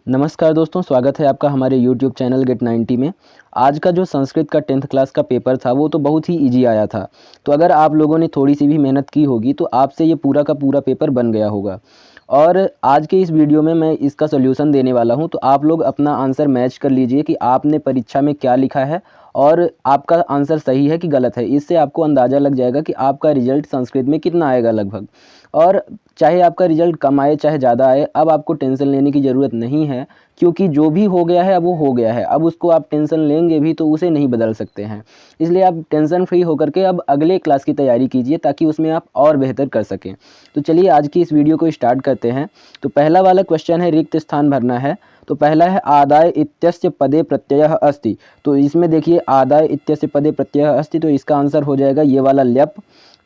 नमस्कार दोस्तों, स्वागत है आपका हमारे YouTube चैनल गेट 90 में। आज का जो संस्कृत का 10th क्लास का पेपर था वो तो बहुत ही इजी आया था। तो अगर आप लोगों ने थोड़ी सी भी मेहनत की होगी तो आपसे ये पूरा का पूरा पेपर बन गया होगा। और आज के इस वीडियो में मैं इसका सॉल्यूशन देने वाला हूँ, तो आप लोग अपना आंसर मैच कर लीजिए कि आपने परीक्षा में क्या लिखा है और आपका आंसर सही है कि गलत है। इससे आपको अंदाज़ा लग जाएगा कि आपका रिजल्ट संस्कृत में कितना आएगा लगभग। और चाहे आपका रिजल्ट कम आए चाहे ज़्यादा आए, अब आपको टेंशन लेने की ज़रूरत नहीं है, क्योंकि जो भी हो गया है अब वो हो गया है। अब उसको आप टेंशन लेंगे भी तो उसे नहीं बदल सकते हैं। इसलिए आप टेंशन फ्री होकर के अब अगले क्लास की तैयारी कीजिए ताकि उसमें आप और बेहतर कर सकें। तो चलिए आज की इस वीडियो को स्टार्ट करते हैं। तो पहला वाला क्वेश्चन है, रिक्त स्थान भरना है। तो पहला है आदाय इत्यस्य पदे प्रत्ययः अस्ति। तो इसमें देखिए आदाय इत्यस्य पदे प्रत्ययः अस्ति, तो इसका आंसर हो जाएगा ये वाला ल्यप।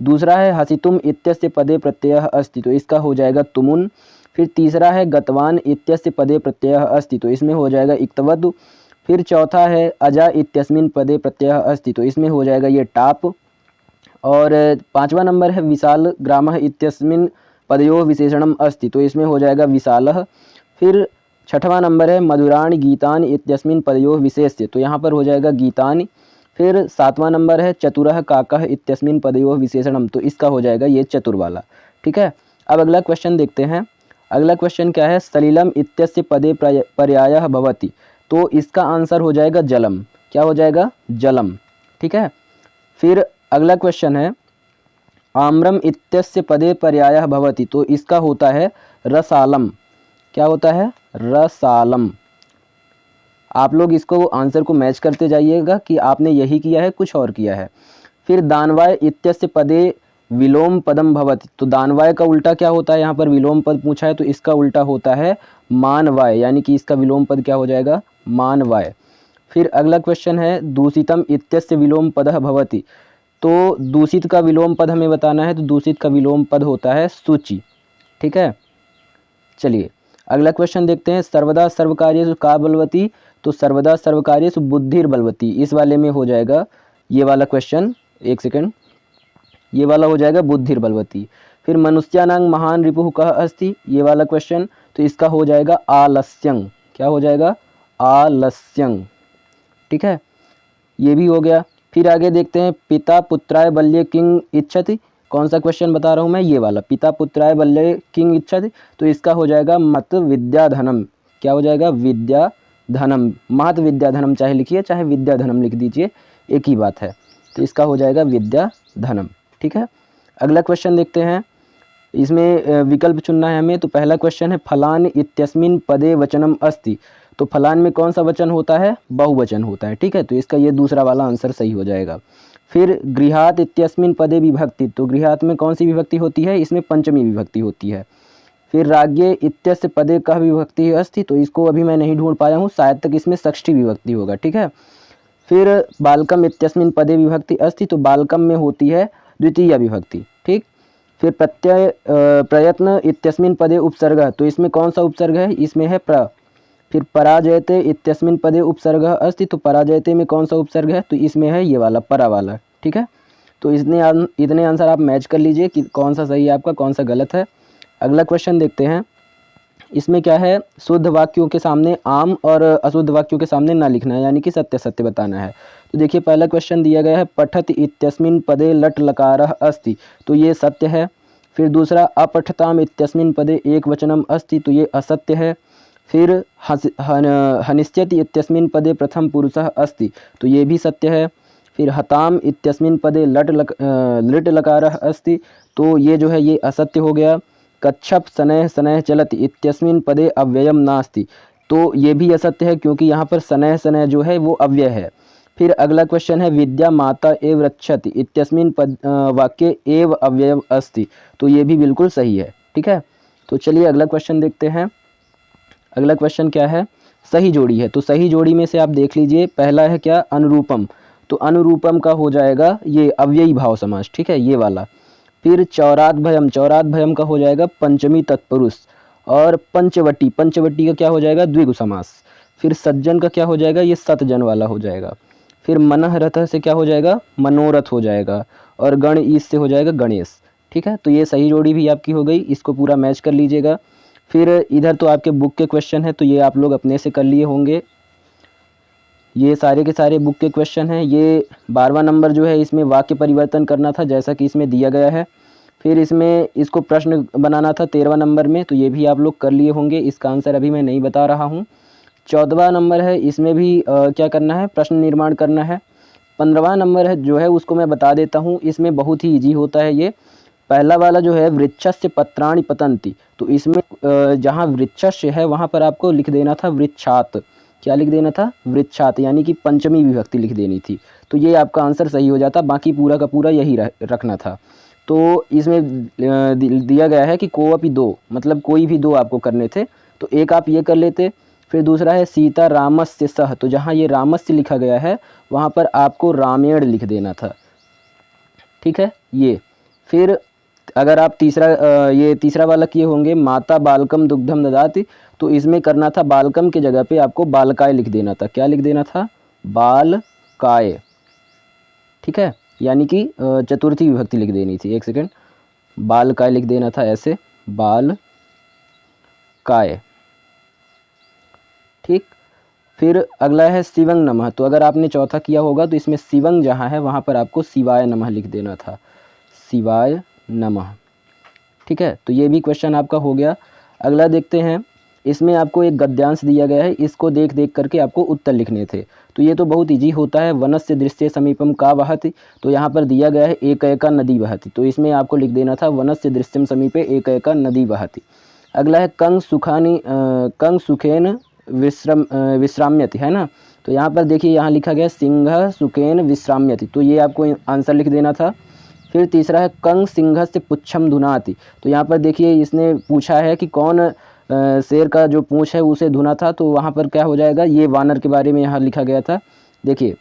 दूसरा है हसितुम इत्यस्य पदे प्रत्ययः अस्ति, तो इसका हो जाएगा तुमुन। फिर तीसरा है गतवान इत्यस्य पदे प्रत्ययः अस्ति, तो इसमें हो जाएगा इक्तवदु। फिर चौथा है अजा इत्यस्मिन् पदे प्रत्ययः अस्ति, तो इसमें हो जाएगा ये टाप। और पांचवा नंबर है विशाल ग्रामः इत्यस्मिन् पदयोः विशेषणम अस्ति, तो इसमें हो जाएगा विशालः। फिर छठवां नंबर है मधुराणि गीतानि इत्यस्मिन् पदयोः विशेष्य, तो यहाँ पर हो जाएगा गीतानि। फिर सातवां नंबर है चतुरः काकः इत्यस्मिन् पदयोः विशेषणम, तो इसका हो जाएगा ये चतुर वाला। ठीक है, अब अगला क्वेश्चन देखते हैं। अगला क्वेश्चन क्या है, सलिलम इत्यस्य पदे पर्यायः भवति, तो इसका आंसर हो जाएगा जलम। क्या हो जाएगा? जलम। ठीक है, फिर अगला क्वेश्चन है आम्रम इत्यस्य पदे पर्यायः भवति, तो इसका होता है रसालम। क्या होता है? रसालम। आप लोग इसको आंसर को मैच करते जाइएगा कि आपने यही किया है कुछ और किया है। फिर दानवाय इत्यस्य पदे विलोम पदम भवति, तो दानवाय का उल्टा क्या होता है? यहाँ पर विलोम पद पूछा है तो इसका उल्टा होता है मानवाय, यानी कि इसका विलोम पद क्या हो जाएगा? मानवाय। फिर अगला क्वेश्चन है दूषितम इत्यस्य विलोम पदः भवति, तो दूषित का विलोम पद हमें बताना है, तो दूषित का विलोम पद होता है शुचि। ठीक है, चलिए अगला क्वेश्चन देखते हैं। सर्वदा सर्वकार्येषु का बलवती, तो सर्वदा सर्वकार्येषु बुद्धिर बलवती, इस वाले में हो जाएगा ये वाला क्वेश्चन। एक सेकंड, ये वाला हो जाएगा बुद्धिर बलवती। फिर मनुष्यानां महान रिपुः कः अस्ति, ये वाला क्वेश्चन, तो इसका हो जाएगा आलस्यं। क्या हो जाएगा? आलस्यं। ठीक है, ये भी हो गया। फिर आगे देखते हैं पिता पुत्राय बल्ये किंग इच्छति, कौन सा क्वेश्चन बता रहा हूँ मैं? ये वाला, पिता पुत्राय बल्ये किंग इच्छति, तो इसका हो जाएगा मत विद्याधनम। क्या हो जाएगा? विद्याधनम। महत विद्याधनम चाहे लिखिए चाहे विद्याधनम लिख दीजिए, एक ही बात है। तो इसका हो जाएगा विद्याधनम। ठीक है, अगला क्वेश्चन देखते हैं। इसमें विकल्प चुनना है हमें। तो पहला क्वेश्चन है फलान इत्यस्मिन् पदे वचनम अस्ति, तो फलान में कौन सा वचन होता है? बहुवचन होता है। ठीक है, तो इसका ये दूसरा वाला आंसर सही हो जाएगा। फिर गृहात इत्यस्मिन् पदे विभक्ति, तो गृहात में कौन सी विभक्ति होती है? इसमें पंचमी विभक्ति होती है। फिर राज्ञे इत्यस्य पदे कः विभक्ति अस्ति, तो इसको अभी मैं नहीं ढूंढ पाया हूँ, शायद तक इसमें षष्ठी विभक्ति होगा। ठीक है, फिर बालकम इत्यस्मिन् पदे विभक्ति अस्ति, तो बालकम में होती है द्वितीय विभक्ति। ठीक, फिर प्रयत्न इत्यस्मिन् पदे उपसर्ग, तो इसमें कौन सा उपसर्ग है? इसमें है प्र। फिर पराजयते इत्यस्मिन् पदे उपसर्ग अस्ति, तो पराजयते में कौन सा उपसर्ग है? तो इसमें है ये वाला, परा वाला। ठीक है, तो इतने आंसर आप मैच कर लीजिए कि कौन सा सही है आपका, कौन सा गलत है। अगला क्वेश्चन देखते हैं। इसमें क्या है, शुद्ध वाक्यों के सामने आम और अशुद्ध वाक्यों के सामने ना लिखना है, यानी कि सत्य सत्य बताना है। तो देखिए पहला क्वेश्चन दिया गया है पठत इत्यस्मिन् पदे लट लकारः अस्ति, तो ये सत्य है। फिर दूसरा अपठताम इत्यस्मिन् पदे एक वचनम अस्ति, तो ये असत्य है। फिर हनिष्यति इत्यस्मिन् पदे प्रथम पुरुषः अस्ति, तो ये भी सत्य है। फिर हताम इत्यस्मिन् पदे लिट लकारः अस्ति, तो ये जो है ये असत्य हो गया। कच्छप शनैः शनैः चलति इत्यस्मिन् पदे अव्ययम नास्ति, तो ये भी असत्य है क्योंकि यहाँ पर शनैः शनैः जो है वो अव्यय है। फिर अगला क्वेश्चन है विद्या माता एव रक्षति इत्यस्मिन् वाक्ये एव अव्ययम अस्ति, तो ये भी बिल्कुल सही है। ठीक है, तो चलिए अगला क्वेश्चन देखते हैं। अगला क्वेश्चन क्या है, सही जोड़ी है। तो सही जोड़ी में से आप देख लीजिए, पहला है क्या? अनुरूपम, तो अनुरूपम का हो जाएगा ये अव्ययी भाव समास। ठीक है, ये वाला। फिर चौरात भयम, चौरात भयम का हो जाएगा पंचमी तत्पुरुष। और पंचवटी, पंचवटी का क्या हो जाएगा? द्विगु समास। फिर सज्जन का क्या हो जाएगा? ये सतजन वाला हो जाएगा। फिर मनः रथ से क्या हो जाएगा? मनोरथ हो जाएगा। और गण ईश से हो जाएगा गणेश। ठीक है, तो ये सही जोड़ी भी आपकी हो गई, इसको पूरा मैच कर लीजिएगा। फिर इधर तो आपके बुक के क्वेश्चन है, तो ये आप लोग अपने से कर लिए होंगे। ये सारे के सारे बुक के क्वेश्चन हैं। ये 12वां नंबर जो है इसमें वाक्य परिवर्तन करना था जैसा कि इसमें दिया गया है। फिर इसमें इसको प्रश्न बनाना था 13वां नंबर में, तो ये भी आप लोग कर लिए होंगे। इसका आंसर अभी मैं नहीं बता रहा हूँ। 14वां नंबर है, इसमें भी क्या करना है, प्रश्न निर्माण करना है। 15वां नंबर है जो है उसको मैं बता देता हूँ, इसमें बहुत ही ईजी होता है ये। पहला वाला जो है वृक्षस्य पत्राणि पतन्ति, तो इसमें जहाँ वृक्षस्य है वहाँ पर आपको लिख देना था वृक्षात। क्या लिख देना था? वृक्षात, यानी कि पंचमी विभक्ति लिख देनी थी। तो ये आपका आंसर सही हो जाता, बाकी पूरा का पूरा यही रखना था। तो इसमें दिया गया है कि कोअपि दो, मतलब कोई भी दो आपको करने थे, तो एक आप ये कर लेते। फिर दूसरा है सीता रामस्य सह, तो जहाँ ये रामस्य लिखा गया है वहाँ पर आपको रामेण लिख देना था। ठीक है ये। फिर अगर आप ये तीसरा वाला किए होंगे माता बालकम दुग्धम ददाति, तो इसमें करना था बालकम की जगह पे आपको बालकाय लिख देना था। क्या लिख देना था? बालकाय। ठीक है, यानी कि चतुर्थी विभक्ति लिख देनी थी। एक सेकेंड, बालकाय लिख देना था ऐसे, बालकाय। ठीक। फिर अगला है शिवंग नमः, तो अगर आपने चौथा किया होगा तो इसमें शिवंग जहाँ है वहाँ पर आपको शिवाय नमः लिख देना था, शिवाय नमः। ठीक है, तो ये भी क्वेश्चन आपका हो गया। अगला देखते हैं, इसमें आपको एक गद्यांश दिया गया है, इसको देख देख करके आपको उत्तर लिखने थे। तो ये तो बहुत इजी होता है। वनस्य दृश्य समीपम का वहति, तो यहाँ पर दिया गया है एकैका नदी वहति, तो इसमें आपको लिख देना था वनस्य दृश्यम समीपे एकैका नदी वहति। अगला है कंग सुखेन विश्राम्यति, है ना। तो यहाँ पर देखिए, यहाँ लिखा गया सिंह सुखेन विश्राम्यति, तो ये आपको आंसर लिख देना था। फिर तीसरा है कंग सिंह से पुच्छम धुनाति, तो यहाँ पर देखिए इसने पूछा है कि कौन शेर का जो पूँछ है उसे धुना था, तो वहाँ पर क्या हो जाएगा, ये वानर के बारे में यहाँ लिखा गया था। देखिए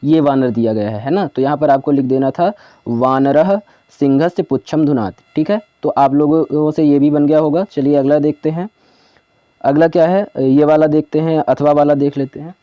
ये वानर दिया गया है ना, तो यहाँ पर आपको लिख देना था वानरः सिंह से पुच्छम धुनाति। ठीक है, तो आप लोगों से ये भी बन गया होगा। चलिए अगला देखते हैं। अगला क्या है, ये वाला देखते हैं, अथवा वाला देख लेते हैं।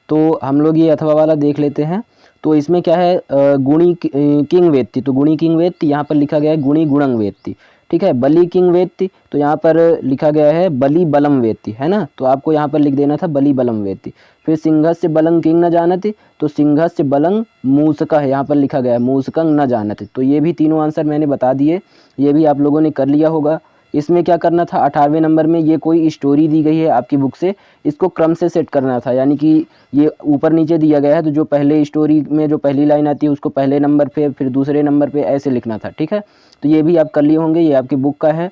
तो हम लोग ये अथवा वाला देख लेते हैं। तो इसमें क्या है, गुणी किंग वेत्ति, तो गुणी किंग वेत्ति यहाँ पर लिखा गया है गुणी गुणंग वेत्ति। ठीक है, बली किंग वेत्ति, तो यहाँ पर लिखा गया है बली बलम वेत्ति, है ना, तो आपको यहाँ पर लिख देना था बली बलम वेत्ति। फिर सिंहस्य बलं किंग न जानति, तो सिंहस्य बलं मूसकः, यहाँ पर लिखा गया है मूसकं न जानति। तो ये भी तीनों आंसर मैंने बता दिए, ये भी आप लोगों ने कर लिया होगा। इसमें क्या करना था, 18वें नंबर में ये कोई स्टोरी दी गई है आपकी बुक से, इसको क्रम से सेट करना था, यानी कि ये ऊपर नीचे दिया गया है, तो जो पहले स्टोरी में जो पहली लाइन आती है उसको पहले नंबर पे, फिर दूसरे नंबर पे ऐसे लिखना था। ठीक है, तो ये भी आप कर लिए होंगे, ये आपकी बुक का है।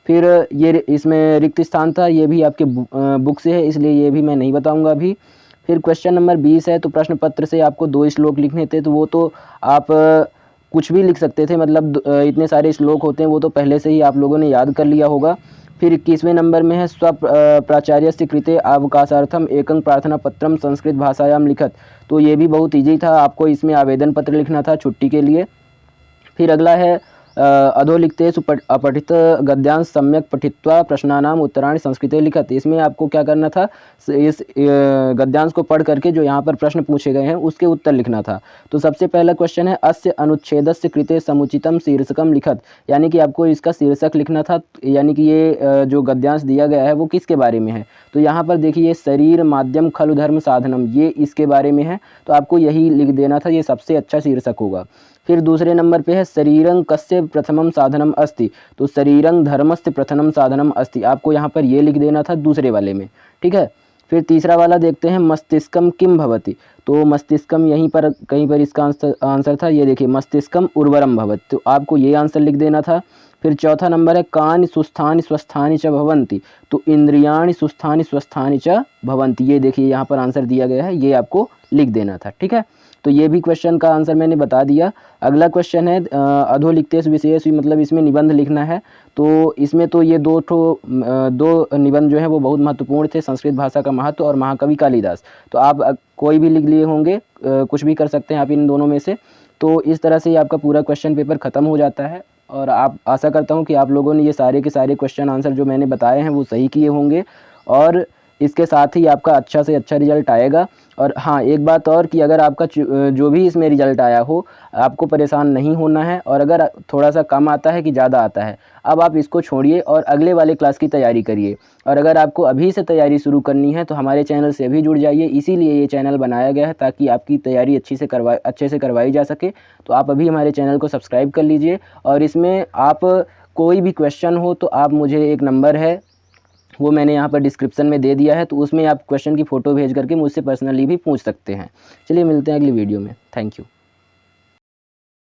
फिर ये इसमें रिक्त स्थान था, ये भी आपके बुक से है, इसलिए ये भी मैं नहीं बताऊँगा अभी। फिर क्वेश्चन नंबर 20 है, तो प्रश्न पत्र से आपको 2 श्लोक लिखने थे, तो वो तो आप कुछ भी लिख सकते थे, मतलब इतने सारे श्लोक होते हैं, वो तो पहले से ही आप लोगों ने याद कर लिया होगा। फिर 21वें नंबर में है स्व प्राचार्यस्य कृते अवकाशार्थम एकं प्रार्थना पत्रम संस्कृत भाषायाम लिखत, तो ये भी बहुत ईजी था, आपको इसमें आवेदन पत्र लिखना था छुट्टी के लिए। फिर अगला है अधोलिखितेषु अपठित गद्यांश सम्यक पठित्वा प्रश्नानाम उत्तराणि संस्कृते लिखत, इसमें आपको क्या करना था, इस गद्यांश को पढ़ करके जो यहाँ पर प्रश्न पूछे गए हैं उसके उत्तर लिखना था। तो सबसे पहला क्वेश्चन है अस्य अनुच्छेदस्य कृते समुचितम शीर्षकम लिखत, यानी कि आपको इसका शीर्षक लिखना था, यानी कि ये जो गद्यांश दिया गया है वो किसके बारे में है। तो यहाँ पर देखिए शरीर माध्यम खलु धर्म साधनम, ये इसके बारे में है, तो आपको यही लिख देना था, ये सबसे अच्छा शीर्षक होगा। फिर दूसरे नंबर पे है शरीरं कस्य प्रथमम साधनम अस्ति, तो शरीरं धर्मस्य प्रथमम साधनम अस्ति, आपको यहाँ पर ये लिख देना था दूसरे वाले में। ठीक है, फिर तीसरा वाला देखते हैं मस्तिष्कम किम भवति, तो मस्तिष्कम यहीं पर कहीं पर इसका आंसर था, ये देखिए मस्तिष्कम उर्वरम भवति, तो आपको ये आंसर लिख देना था। फिर चौथा नंबर है कानि सुस्थानि स्वस्थानि च भवन्ति, तो इंद्रियाणि सुस्थानि स्वस्थानि च भवन्ति, ये देखिए यहाँ पर आंसर दिया गया है, ये आपको लिख देना था। ठीक है, तो ये भी क्वेश्चन का आंसर मैंने बता दिया। अगला क्वेश्चन है अधोलिखितेषु विषयेषु, मतलब इसमें निबंध लिखना है, तो इसमें तो ये दो निबंध जो है वो बहुत महत्वपूर्ण थे, संस्कृत भाषा का महत्व और महाकवि कालिदास, तो आप कोई भी लिख लिए होंगे, कुछ भी कर सकते हैं आप इन दोनों में से। तो इस तरह से ही आपका पूरा क्वेश्चन पेपर ख़त्म हो जाता है, और आप आशा करता हूँ कि आप लोगों ने ये सारे के सारे क्वेश्चन आंसर जो मैंने बताए हैं वो सही किए होंगे, और इसके साथ ही आपका अच्छा से अच्छा रिज़ल्ट आएगा। और हाँ, एक बात और कि अगर आपका जो भी इसमें रिज़ल्ट आया हो, आपको परेशान नहीं होना है। और अगर थोड़ा सा कम आता है कि ज़्यादा आता है, अब आप इसको छोड़िए और अगले वाले क्लास की तैयारी करिए। और अगर आपको अभी से तैयारी शुरू करनी है तो हमारे चैनल से अभी जुड़ जाइए। इसीलिए ये चैनल बनाया गया है ताकि आपकी तैयारी अच्छे से करवाई जा सके। तो आप अभी हमारे चैनल को सब्सक्राइब कर लीजिए। और इसमें आप कोई भी क्वेश्चन हो तो आप मुझे, एक नंबर है वो मैंने यहाँ पर डिस्क्रिप्शन में दे दिया है, तो उसमें आप क्वेश्चन की फ़ोटो भेज करके मुझसे पर्सनली भी पूछ सकते हैं। चलिए मिलते हैं अगली वीडियो में। Thank you.